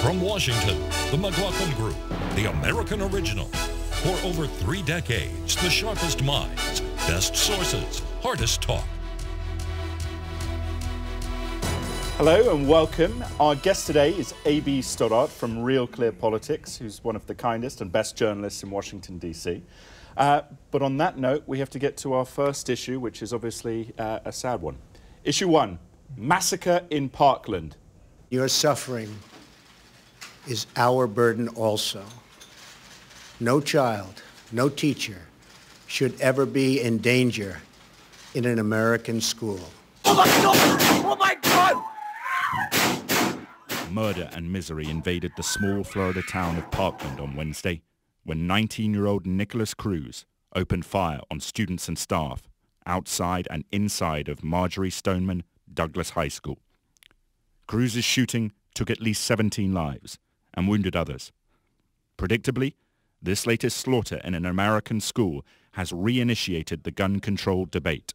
From Washington, the McLaughlin Group, the American original. For over 3 decades, the sharpest minds, best sources, hardest talk. Hello and welcome. Our guest today is A.B. Stoddard from RealClearPolitics, who's one of the kindest and best journalists in Washington, D.C. But on that note, we have to get to our first issue, which is obviously a sad one. Issue 1, massacre in Parkland. Your suffering is our burden also. No child, no teacher should ever be in danger in an American school. Oh my God! Oh my God! Murder and misery invaded the small Florida town of Parkland on Wednesday when 19-year-old Nicholas Cruz opened fire on students and staff outside and inside of Marjorie Stoneman Douglas High School. Cruz's shooting took at least 17 lives and wounded others. Predictably, this latest slaughter in an American school has reinitiated the gun control debate.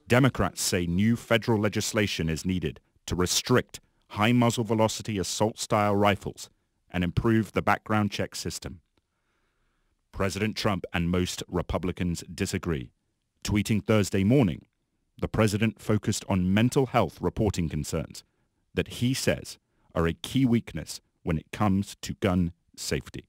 Democrats say new federal legislation is needed to restrict high muzzle velocity assault-style rifles and improve the background check system. President Trump and most Republicans disagree. Tweeting Thursday morning, the president focused on mental health reporting concerns that he says are a key weakness when it comes to gun safety.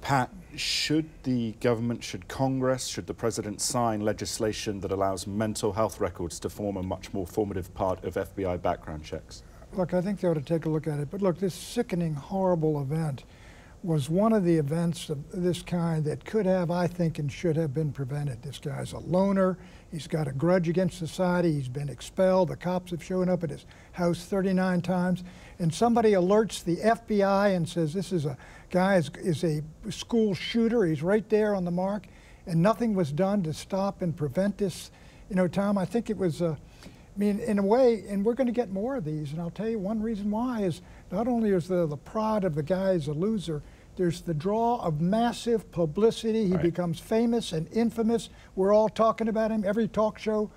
Pat, should the government, should Congress, should the president sign legislation that allows mental health records to form a much more formative part of FBI background checks? Look, I think they ought to take a look at it. But look, this sickening, horrible event was one of the events of this kind that could have, I think, and should have been prevented. This guy's a loner. He's got a grudge against society. He's been expelled. The cops have shown up at his house 39 times. And somebody alerts the FBI and says, this is a guy is a school shooter. He's right there on the mark. And nothing was done to stop and prevent this. You know, Tom, I think it was, I mean, in a way, and we're going to get more of these. And I'll tell you one reason why is not only is the prod of the guy is a loser, there's the draw of massive publicity. He becomes famous and infamous. We're all talking about him. Every talk show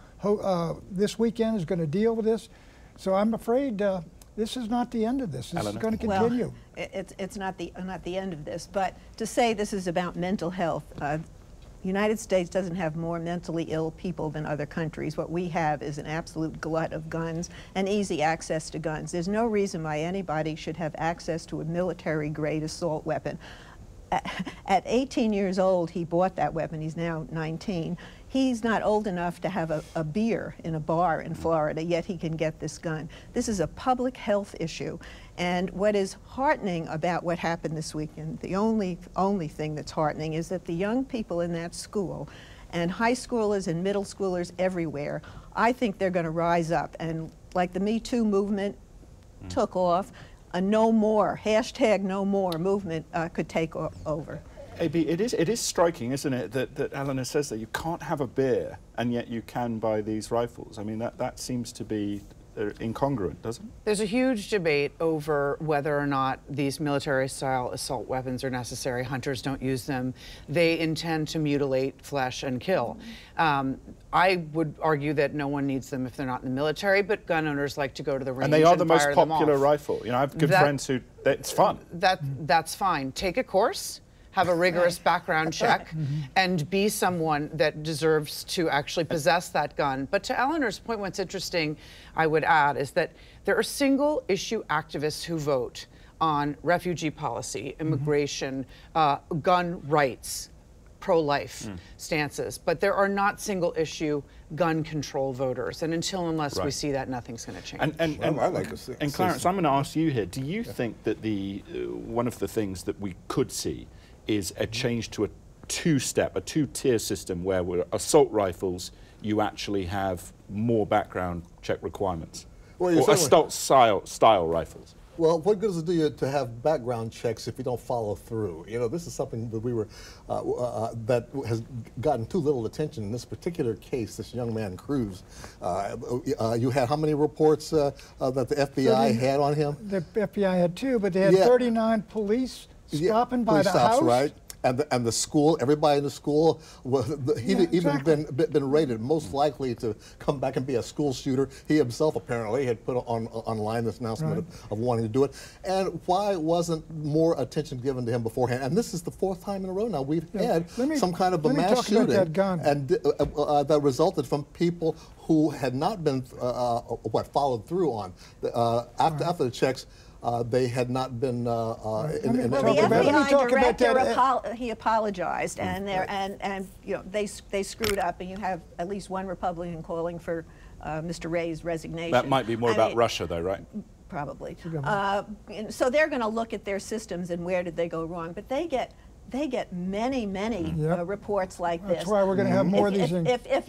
this weekend is going to deal with this. So I'm afraid this is not the end of this. This is going to continue. Well, it's not the end of this. But to say this is about mental health, the United States doesn't have more mentally ill people than other countries. What we have is an absolute glut of guns and easy access to guns. There's no reason why anybody should have access to a military-grade assault weapon. At 18 years old, he bought that weapon. He's now 19. He's not old enough to have a beer in a bar in Florida, yet he can get this gun. This is a public health issue. And what is heartening about what happened this weekend, the only thing that's heartening, is that the young people in that school, and high schoolers and middle schoolers everywhere, I think they're going to rise up. And like the Me Too movement took off, a no more, hashtag no more movement could take over. A.B., it is striking, isn't it, that Eleanor says that you can't have a beer and yet you can buy these rifles. I mean, that seems to be incongruent, doesn't it? There's a huge debate over whether or not these military-style assault weapons are necessary. Hunters don't use them. They intend to mutilate flesh and kill. I would argue that no one needs them if they're not in the military, but gun owners like to go to the range and they are the and most fire them popular off. rifle. You know, I have good friends who, it's fun. That's fine. Take a course, have a rigorous background check, and be someone that deserves to actually possess that gun. But to Eleanor's point, what's interesting, I would add, is that there are single-issue activists who vote on refugee policy, immigration, gun rights, pro-life stances, but there are not single-issue gun control voters, and unless we see that, nothing's going to change. And Clarence, I'm going to ask you here, do you think that one of the things that we could see is a change to a two-tier system where with assault rifles you actually have more background check requirements? Well, or assault-style rifles? Well, what good does it do you to have background checks if you don't follow through? You know, this is something that that has gotten too little attention in this particular case. This young man, Cruz. You had how many reports that the FBI had on him? The FBI had 2, but they had 39 police stopping by the house. Right. and the school, everybody in the school, he'd even been rated most likely to come back and be a school shooter. He himself apparently had put online this announcement of wanting to do it. And why wasn't more attention given to him beforehand? And this is the 4th time in a row now we've had some kind of a mass shooting and that resulted from people who had not been followed through on after the checks. They had not been. Well, the FBI director he apologized, and you know they screwed up, and you have at least one Republican calling for Mr. Ray's resignation. That might be more about Russia, though, right? Probably. So they're going to look at their systems and where did they go wrong, but they get many reports like this. That's why we're going to have more of these things. If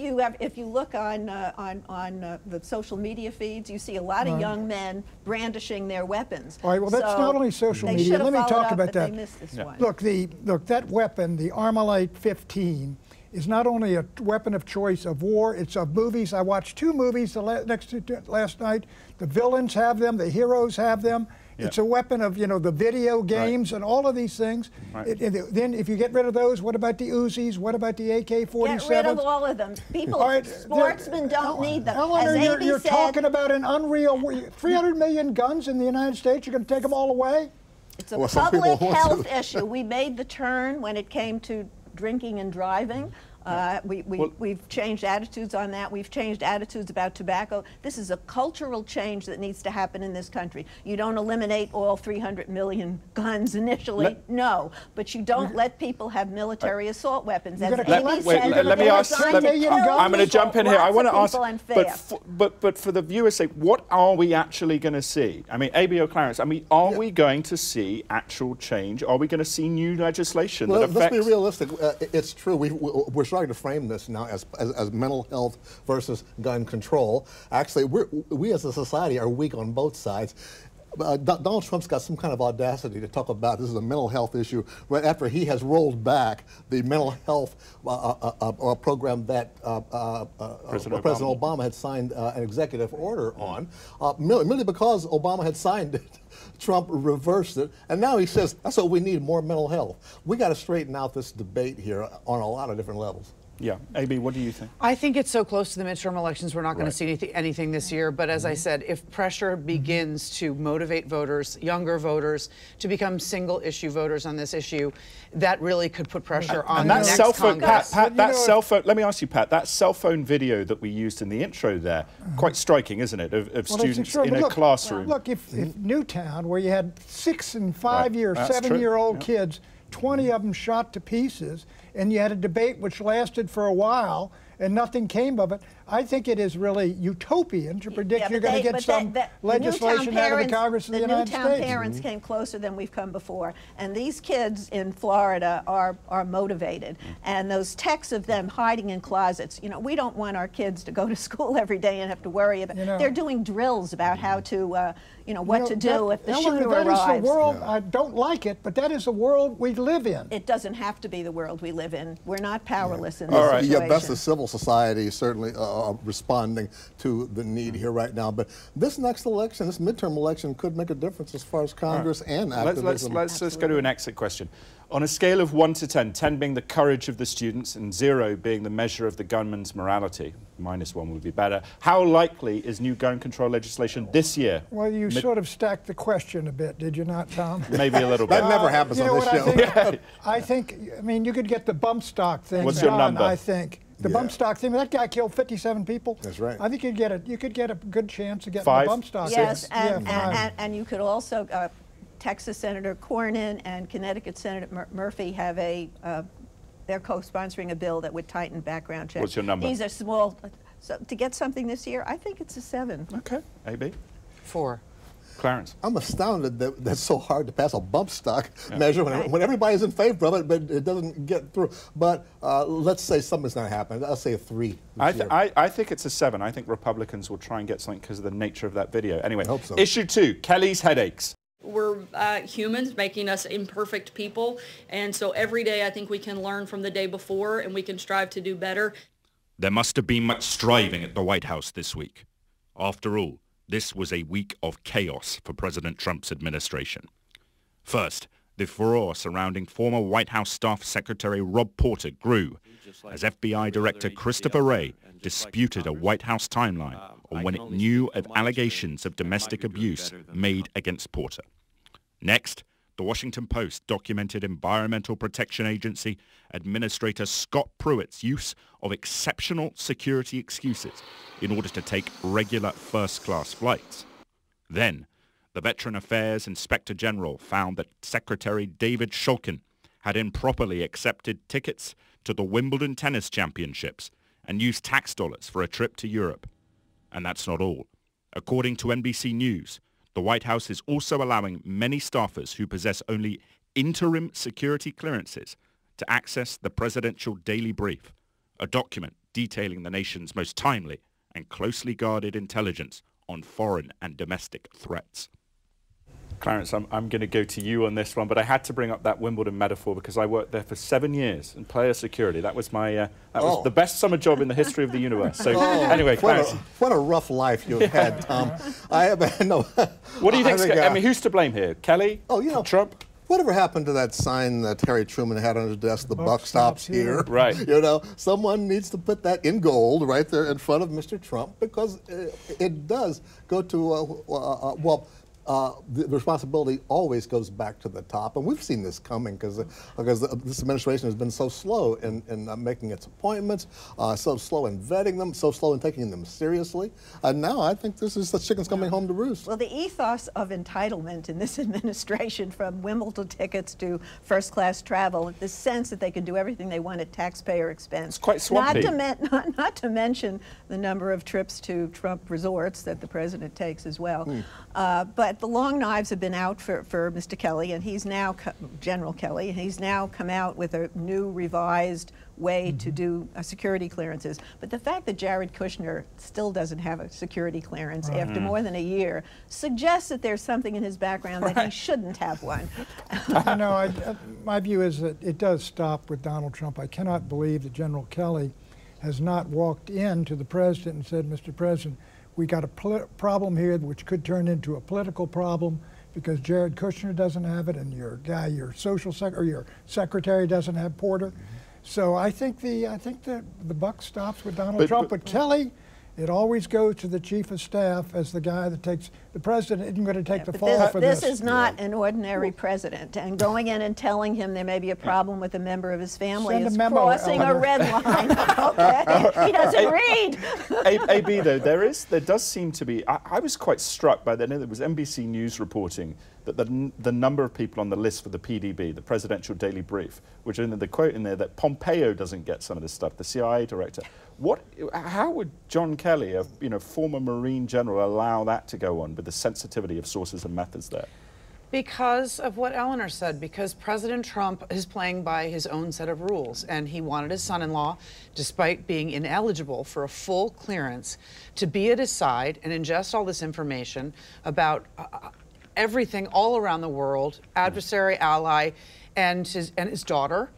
you look on the social media feeds, you see a lot of young men brandishing their weapons. All right. Well, that's not only social media. Let me talk about that. They missed this one. Look, that weapon, the Armalite 15, is not only a weapon of choice of war, it's of movies. I watched 2 movies last night. The villains have them, the heroes have them. It's a weapon of, the video games and all of these things. Then if you get rid of those, what about the Uzis? What about the AK-47s? Get rid of all of them. People, sportsmen don't need them. Eleanor, you're talking about an unreal, 300 million guns in the United States. You're going to take them all away? It's a public health issue. We made the turn when it came to drinking and driving. We've changed attitudes on that. We've changed attitudes about tobacco. This is a cultural change that needs to happen in this country. You don't eliminate all 300 million guns initially, no, but you don't let people have military assault weapons. As Amy said, let me ask. I'm going to jump in here. I want to ask, but for the viewers' sake, what are we actually going to see? I mean, AB or Clarence, are we going to see actual change? Are we going to see new legislation that affects? Let's be realistic. It's true. We're starting to frame this now as mental health versus gun control. Actually, we as a society are weak on both sides. Donald Trump's got some kind of audacity to talk about this is a mental health issue right after he has rolled back the mental health program that President Obama had signed an executive order on, merely because Obama had signed it. Trump reversed it, and now he says that's what we need, more mental health. We got to straighten out this debate here on a lot of different levels. Yeah, AB, what do you think? I think it's so close to the midterm elections, we're not going to see anything this year. But as I said, if pressure begins to motivate voters, younger voters, to become single-issue voters on this issue, that really could put pressure on the next Congress. Pat, that cell phone. Let me ask you, Pat. That cell phone video that we used in the intro there, quite striking, isn't it? Of students in a classroom. Look, if Newtown, where you had 6- and 5-year, 7-year-old kids, 20 of them shot to pieces, and you had a debate which lasted for a while, and nothing came of it. I think it is really utopian to predict you're going to get some legislation out of the Congress of the United States. The Newtown parents came closer than we've come before, and these kids in Florida are motivated. And those texts of them hiding in closets, we don't want our kids to go to school every day and have to worry about. They're doing drills about how to, what to do if the shooter arrives. That is the world. I don't like it, but that is the world we live in. It doesn't have to be the world we live in. We're not powerless in this situation. Yeah, that's the civil society certainly responding to the need here right now. But this next election, this midterm election, could make a difference as far as Congress and activism. Let's go to an exit question. On a scale of 1 to 10, 10 being the courage of the students and 0 being the measure of the gunman's morality, -1 would be better, how likely is new gun control legislation this year? Well, you sort of stacked the question a bit, did you not, Tom? Maybe a little bit. That never happens on this show. I think, you could get the bump stock thing What's your number? I think. The bump stock thing, that guy killed 57 people. That's right. I think you could get a good chance of getting 5? the bump stock. Yes, and you could also, Texas Senator Cornyn and Connecticut Senator Murphy have they're co-sponsoring a bill that would tighten background checks. What's your number? These are small, so to get something this year, I think it's a 7. Okay, AB? 4. Clarence? I'm astounded that that's so hard to pass a bump stock measure when everybody's in favor of it, but it doesn't get through. But let's say something's going to happen. I'll say a 3. I think it's a 7. I think Republicans will try and get something because of the nature of that video. Anyway, I hope so. Issue 2, Kelly's headaches. We're humans, making us imperfect people, and so every day I think we can learn from the day before and we can strive to do better. There must have been much striving at the White House this week. After all, this was a week of chaos for President Trump's administration. First, The furor surrounding former White House Staff Secretary Rob Porter grew as FBI Director Christopher Wray disputed a White House timeline on when it knew of allegations of domestic abuse made against Porter. Next, the Washington Post documented Environmental Protection Agency Administrator Scott Pruitt's use of exceptional security excuses in order to take regular first-class flights. Then, the Veteran Affairs Inspector General found that Secretary David Shulkin had improperly accepted tickets to the Wimbledon Tennis Championships and used tax dollars for a trip to Europe. And that's not all. According to NBC News, the White House is also allowing many staffers who possess only interim security clearances to access the Presidential Daily Brief, a document detailing the nation's most timely and closely guarded intelligence on foreign and domestic threats. Clarence, I'm going to go to you on this one, but I had to bring up that Wimbledon metaphor because I worked there for 7 years in player security. That was my was the best summer job in the history of the universe. So anyway, Clarence. What a rough life you've had, Tom. No. What do you think? I mean, who's to blame here? Kelly? Oh, you know, Trump? Whatever happened to that sign that Harry Truman had on his desk, the buck stops here? Right. You know, someone needs to put that in gold right there in front of Mr. Trump because it does go to, the responsibility always goes back to the top, and we've seen this coming because this administration has been so slow in making its appointments, so slow in vetting them, so slow in taking them seriously. And now I think this is the chickens coming home to roost. Well, the ethos of entitlement in this administration, from Wimbledon tickets to first-class travel, the sense that they can do everything they want at taxpayer expense. It's quite swampy. Not to mention the number of trips to Trump resorts that the president takes as well. But the long knives have been out for Mr. Kelly, and he's now, General Kelly, and he's now come out with a new revised way to do security clearances. But the fact that Jared Kushner still doesn't have a security clearance after more than a year suggests that there's something in his background that he shouldn't have one. You know, my view is that it does stop with Donald Trump. I cannot believe that General Kelly has not walked in to the president and said, Mr. President, we got a problem here which could turn into a political problem because Jared Kushner doesn't have it and your secretary doesn't have Porter. So I think the buck stops with Donald Trump. But Kelly, it always goes to the chief of staff as the guy that takes, the president isn't going to take the fall for this. This is not an ordinary president, and going in and telling him there may be a problem with a member of his family is crossing a red line. Okay? He doesn't read. AB, though, there does seem to be, I was quite struck by that. There was NBC News reporting that the number of people on the list for the PDB, the Presidential Daily Brief, which in the quote in there that Pompeo doesn't get some of this stuff, the CIA director. How would John Kelly, a former Marine general, allow that to go on with the sensitivity of sources and methods there? Because of what Eleanor said, because President Trump is playing by his own set of rules, and he wanted his son-in-law, despite being ineligible for a full clearance, to be at his side and ingest all this information about everything all around the world, adversary, ally, and his daughter.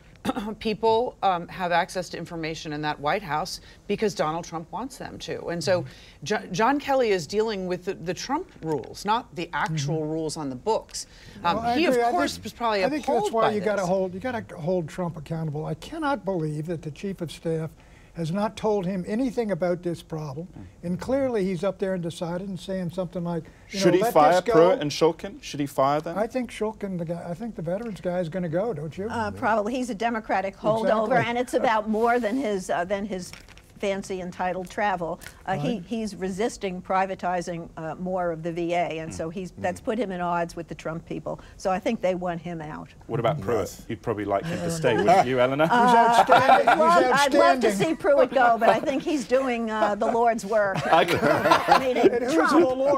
People have access to information in that White House because Donald Trump wants them to. And so John Kelly is dealing with the Trump rules, not the actual rules on the books. He, of course, was probably appalled by this. I think that's why you got to hold Trump accountable. I cannot believe that the chief of staff has not told him anything about this problem, and clearly he's up there and decided and saying something like, should he fire Pruitt and Shulkin? Should he fire them? I think Shulkin, I think the veterans guy is going to go, don't you? Probably. He's a Democratic holdover, and it's about more than his fancy entitled travel. He's resisting privatizing more of the VA, and so that's put him in odds with the Trump people. So I think they want him out. What about Pruitt? You'd probably like him to stay, wouldn't you, Eleanor? He's outstanding. Well, I'd love to see Pruitt go, but I think he's doing the Lord's work. Meaning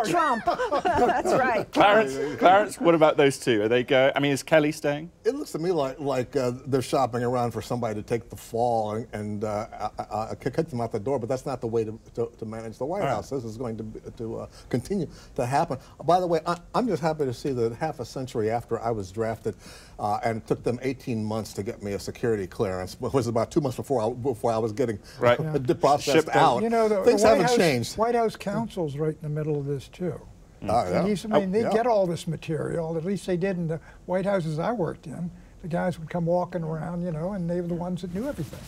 Trump. That's right. Clarence, what about those two? Are they go? I mean, is Kelly staying? It looks to me like they're shopping around for somebody to take the fall and kick them out the door, but that's not the way to manage the White House. This is going to continue to happen. By the way, I'm just happy to see that half a century after I was drafted, and it took them 18 months to get me a security clearance. It was about 2 months before I was getting processed out. You know, Things haven't changed. White House counsel's right in the middle of this too. And he's, I mean, they get all this material, at least they did in the White Houses I worked in. The guys would come walking around, you know, and they were the ones that knew everything.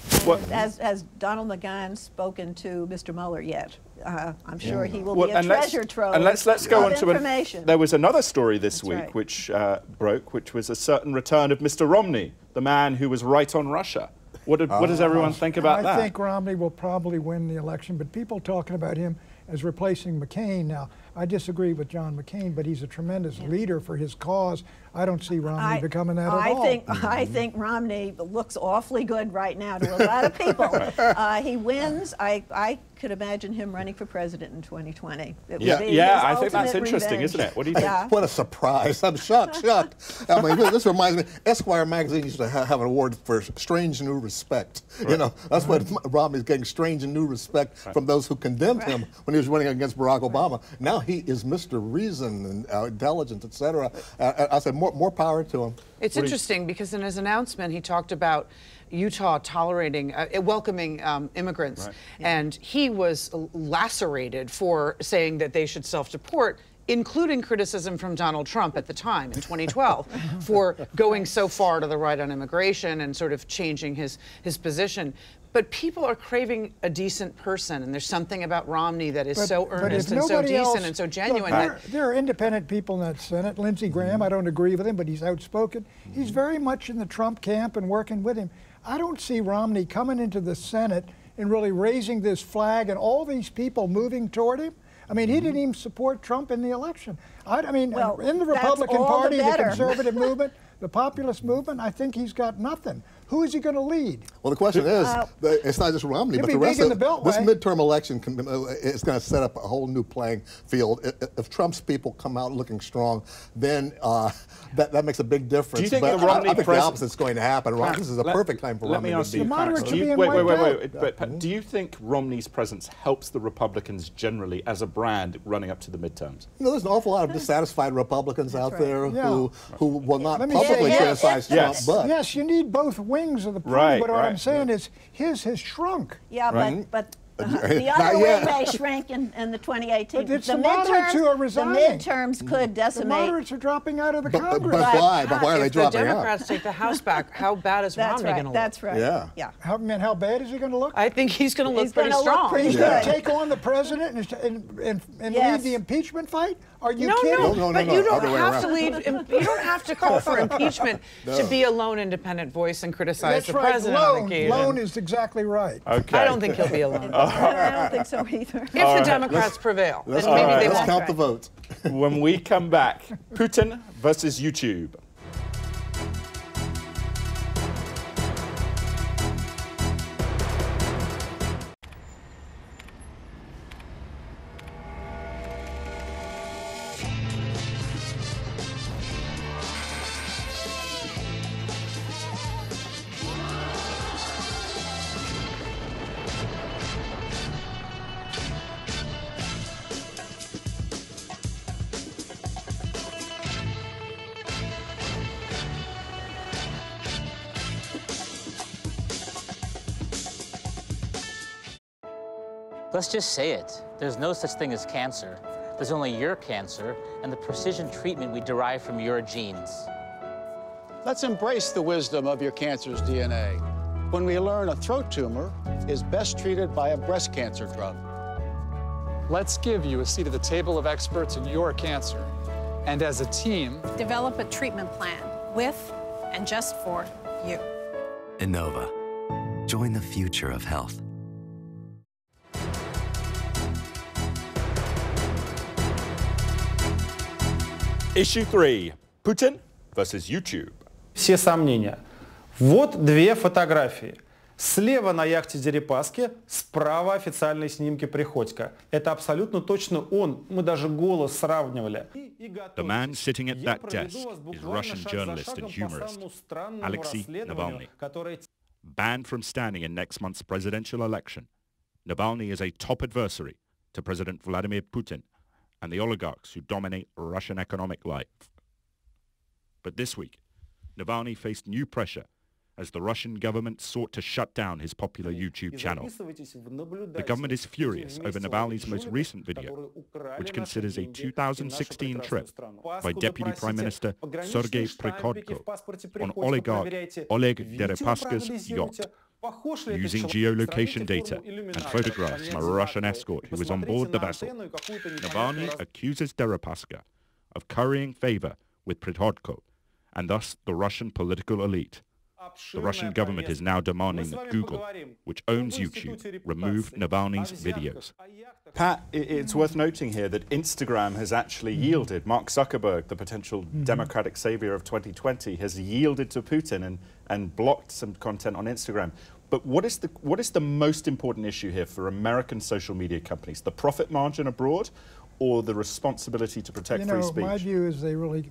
Has Donald McGahn spoken to Mr. Mueller yet? I'm sure he will be a treasure trove and let's go on to information. there was another story this week which broke, which was a certain return of Mr. Romney, the man who was right on Russia. What does everyone think about that? I think Romney will probably win the election, but people talking about him as replacing McCain. Now, I disagree with John McCain, but he's a tremendous leader for his cause. I don't see Romney becoming that at all. I think Romney looks awfully good right now to a lot of people. He wins. I could imagine him running for president in 2020. I think that's interesting, isn't it? What do you think? What a surprise. I'm shocked. I mean, this reminds me, Esquire magazine used to have an award for strange new respect. You know, that's what Romney's getting, strange and new respect from those who condemned him when he was running against Barack Obama. Now he is Mr. Reason and intelligence, etc. I said, more power to him. It's interesting because in his announcement he talked about Utah tolerating, welcoming immigrants, and he was lacerated for saying that they should self-deport, including criticism from Donald Trump at the time in 2012 for going so far to the right on immigration and sort of changing his position. But people are craving a decent person, and there's something about Romney that is so earnest and so decent and so genuine. Look, there are independent people in that Senate. Lindsey Graham, I don't agree with him, but he's outspoken. He's very much in the Trump camp and working with him. I don't see Romney coming into the Senate and really raising this flag and all these people moving toward him. I mean, he didn't even support Trump in the election. I mean, in the Republican Party, the conservative movement, the populist movement, I think he's got nothing. Who is he going to lead? Well, the question is, it's not just Romney, but the rest of this midterm election is going to set up a whole new playing field. If Trump's people come out looking strong, then that makes a big difference. Do you think but the Romney I think the opposite is going to happen. This is a perfect time for Romney to be. The moderates are being But do you think Romney's presence helps the Republicans generally as a brand running up to the midterms? You know, there's an awful lot of dissatisfied Republicans out there who will not publicly criticize Trump. But yes, you need both wings of the party, but what I'm saying is his has shrunk. Yeah, but the other wing may shrink in the 2018. But it's the moderates who are resigning. The midterms could decimate. The moderates are dropping out of the Congress. But why? But why are they dropping out? If the Democrats take the House back, how bad is Romney going to look? That's right. Yeah. How bad is he going to look? I think he's going to look pretty strong. He's going to take on the president and lead the impeachment fight? Are you kidding? No, but you don't have to lead. You don't have to call for impeachment to be a lone independent voice and criticize the president on occasion. Lone is exactly right. Okay. I don't think he'll be alone. I don't think so either. If the Democrats prevail, then maybe they won't. Let's count the votes. When we come back, Putin versus YouTube. Let's just say it. There's no such thing as cancer. There's only your cancer and the precision treatment we derive from your genes. Let's embrace the wisdom of your cancer's DNA when we learn a throat tumor is best treated by a breast cancer drug. Let's give you a seat at the table of experts in your cancer. And as a team, develop a treatment plan with and just for you. Innova. Join the future of health. Issue 3. Putin versus YouTube. Все сомнения. Вот две фотографии. Слева на яхте Дерипаски, справа официальные снимки Приходько. Это абсолютно точно он. Мы даже голос сравнивали. The man sitting at that desk is Russian journalist and humorist Alexei Navalny. Banned from standing in next month's presidential election, Navalny is a top adversary to President Vladimir Putin and the oligarchs who dominate Russian economic life. But this week, Navalny faced new pressure as the Russian government sought to shut down his popular YouTube channel. The government is furious over Navalny's most recent video, which considers a 2016 trip by Deputy Prime Minister Sergei Prikodko on oligarch Oleg Deripaska's yacht, using geolocation data and photographs from a Russian escort who was on board the vessel. Navalny accuses Deripaska of currying favor with Prikodko and thus the Russian political elite. The Russian government is now demanding that Google, which owns YouTube, remove Navalny's videos. Pat, it's worth noting here that Instagram has actually yielded. Mark Zuckerberg, the potential democratic savior of 2020, has yielded to Putin and blocked some content on Instagram. But what is the most important issue here for American social media companies? The profit margin abroad or the responsibility to protect free speech? My view is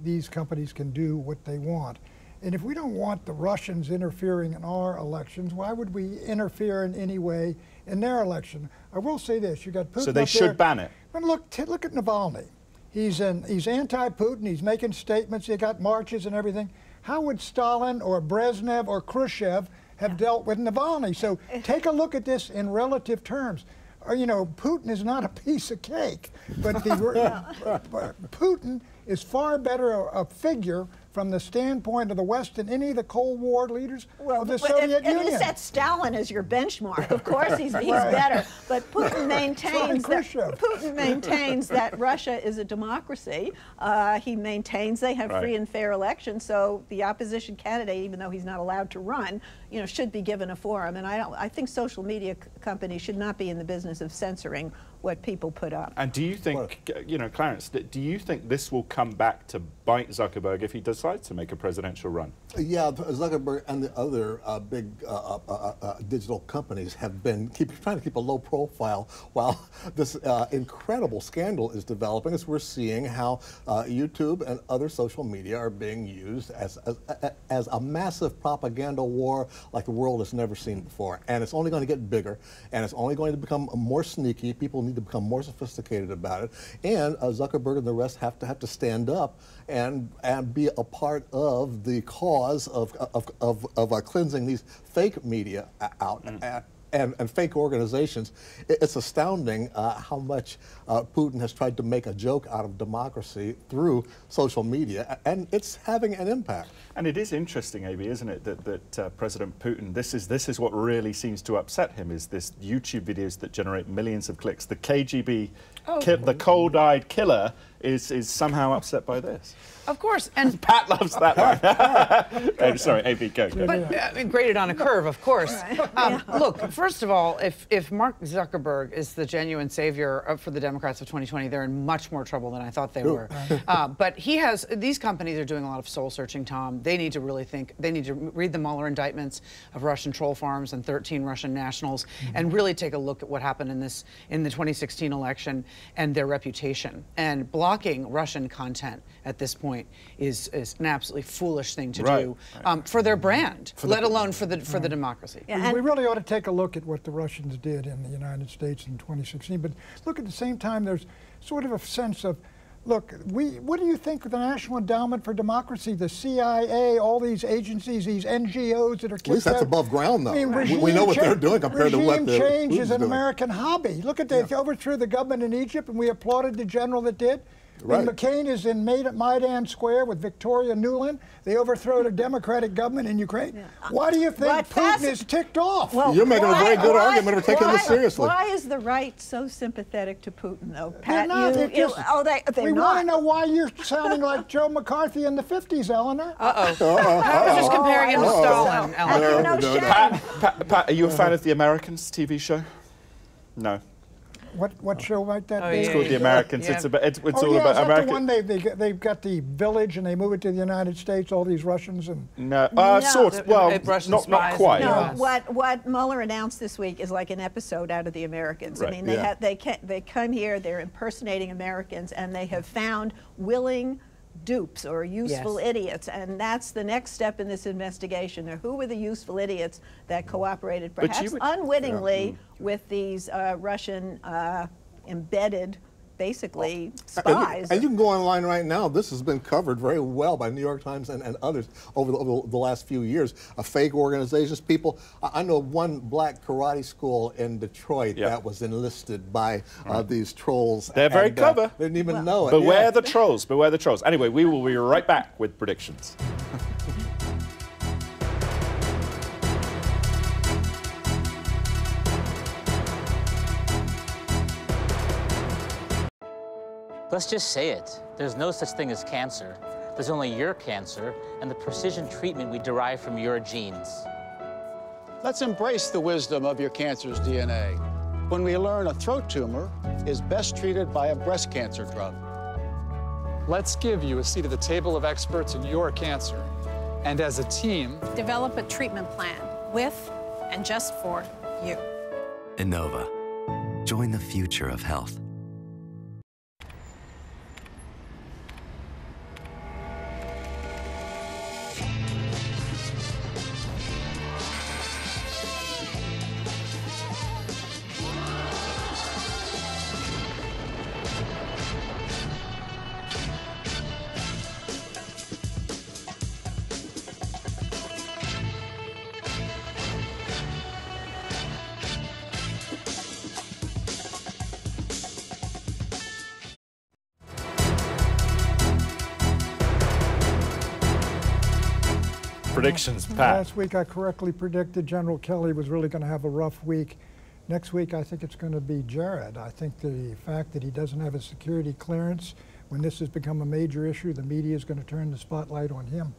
these companies can do what they want. And if we don't want the Russians interfering in our elections, why would we interfere in any way in their election? I will say this: you got Putin. So they should ban it. But look at Navalny. He's anti-Putin. He's making statements. He got marches and everything. How would Stalin or Brezhnev or Khrushchev have dealt with Navalny? So take a look at this in relative terms. You know, Putin is not a piece of cake, but Putin is far better a figure from the standpoint of the West than any of the Cold War leaders of the Soviet Union. If you set Stalin as your benchmark, of course he's better. But Putin maintains that Russia is a democracy. He maintains they have free and fair elections. So the opposition candidate, even though he's not allowed to run, should be given a forum. And I think social media companies should not be in the business of censoring what people put up. And do you think, Clarence, do you think this will come back to bite Zuckerberg if he decides to make a presidential run? Yeah, Zuckerberg and the other big digital companies have been trying to keep a low profile while this incredible scandal is developing, as we're seeing how YouTube and other social media are being used as a massive propaganda war like the world has never seen before. And it's only going to get bigger, and it's only going to become more sneaky. People need to become more sophisticated about it, and Zuckerberg and the rest have to stand up and be a part of the cause of cleansing these fake media out and fake organizations. It's astounding how much Putin has tried to make a joke out of democracy through social media, and it's having an impact. And it is interesting, AB, isn't it, that President Putin, this is what really seems to upset him, is this YouTube videos that generate millions of clicks. The KGB, the cold-eyed killer, is somehow upset by this. Of course, and Pat loves that one. Sorry, AB, go. But graded on a curve, of course. Look, first of all, if Mark Zuckerberg is the genuine savior for the Democrats of 2020, they're in much more trouble than I thought they were. But these companies are doing a lot of soul searching, Tom. They need to really think. They need to read the Mueller indictments of Russian troll farms and 13 Russian nationals, and really take a look at what happened in the 2016 election and their reputation. And blocking Russian content at this point is an absolutely foolish thing to do for their brand, let alone for the democracy. Yeah, we really ought to take a look at what the Russians did in the United States in 2016. But look, at the same time, there's sort of a sense of, look, what do you think of the National Endowment for Democracy, the CIA, all these agencies, these NGOs that are kicked out? At least that's above ground, though. I mean, we know what they're doing compared to what regime change is an American hobby. Look at they overthrew the government in Egypt, and we applauded the general that did. Right. McCain is in Maidan Square with Victoria Nuland. They overthrow the Democratic government in Ukraine. Yeah. Why do you think Putin is ticked off? Well, you're making a very good argument for taking this seriously. Why is the right so sympathetic to Putin, though, Pat? We want to know why you're sounding like Joe McCarthy in the 50s, Eleanor. I was just comparing him to Stalin, Eleanor. Pat, are you a fan of The Americans TV show? No. What show might that be? It's called The Americans. Yeah. It's all about America. The one they've got the village and they move it to the United States, all these Russians and sort of. Well, not quite. No, what Mueller announced this week is like an episode out of The Americans. Right. I mean, they come here, they're impersonating Americans, and they have found willing dupes or useful idiots, and that's the next step in this investigation. Who were the useful idiots that cooperated, perhaps unwittingly, with these Russian embedded basically spies. And you can go online right now. This has been covered very well by New York Times and others over the last few years. Fake organizations, people. I know one black karate school in Detroit that was enlisted by these trolls. They're very clever. They didn't even know it. Beware the trolls. Beware the trolls. Anyway, we will be right back with predictions. Let's just say it. There's no such thing as cancer. There's only your cancer and the precision treatment we derive from your genes. Let's embrace the wisdom of your cancer's DNA when we learn a throat tumor is best treated by a breast cancer drug. Let's give you a seat at the table of experts in your cancer. And as a team, Develop a treatment plan with and just for you. Innova. Join the future of health. Predictions, Pat. Last week I correctly predicted General Kelly was really going to have a rough week. Next week I think it's going to be Jared. I think the fact that he doesn't have a security clearance, when this has become a major issue, the media is going to turn the spotlight on him.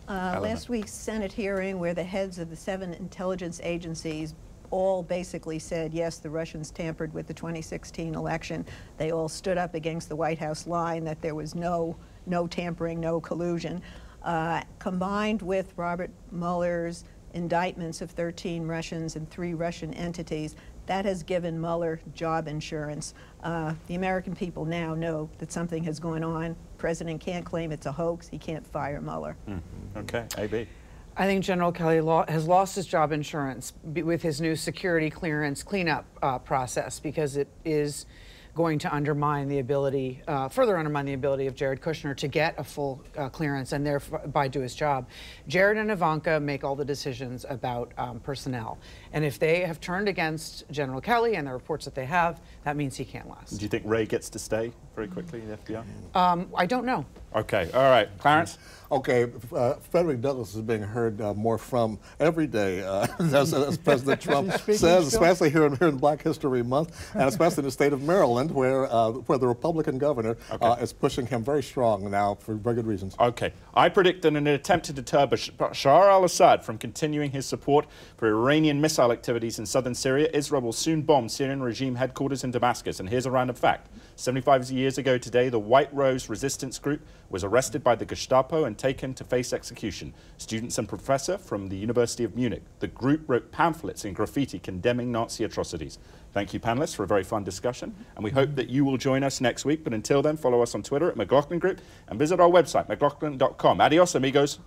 Last week's Senate hearing where the heads of the 7 intelligence agencies all basically said, yes, the Russians tampered with the 2016 election. They all stood up against the White House line that there was no tampering, no collusion. Combined with Robert Mueller's indictments of 13 Russians and 3 Russian entities, that has given Mueller job insurance. The American people now know that something has gone on. The president can't claim it's a hoax. He can't fire Mueller. Okay, AB. I think General Kelly has lost his job insurance with his new security clearance cleanup process, because it is going to undermine the ability, further undermine the ability of Jared Kushner to get a full clearance and thereby do his job. Jared and Ivanka make all the decisions about personnel. And if they have turned against General Kelly and the reports that they have, that means he can't last. Do you think Ray gets to stay very quickly in the FBI? I don't know. Okay, all right. Clarence? Okay, Frederick Douglass is being heard more from every day, as President Trump says, especially here in Black History Month, and especially in the state of Maryland, where the Republican governor is pushing him very strong now for very good reasons. Okay, I predict that in an attempt to deter Bashar al-Assad from continuing his support for Iranian missile activities in southern Syria, Israel will soon bomb Syrian regime headquarters in Damascus. And here's a random fact. 75 years ago today, the White Rose Resistance Group was arrested by the Gestapo and taken to face execution. Students and professor from the University of Munich. The group wrote pamphlets and graffiti condemning Nazi atrocities. Thank you, panelists, for a very fun discussion. And we hope that you will join us next week. But until then, follow us on Twitter at McLaughlin Group and visit our website, McLaughlin.com. Adios, amigos.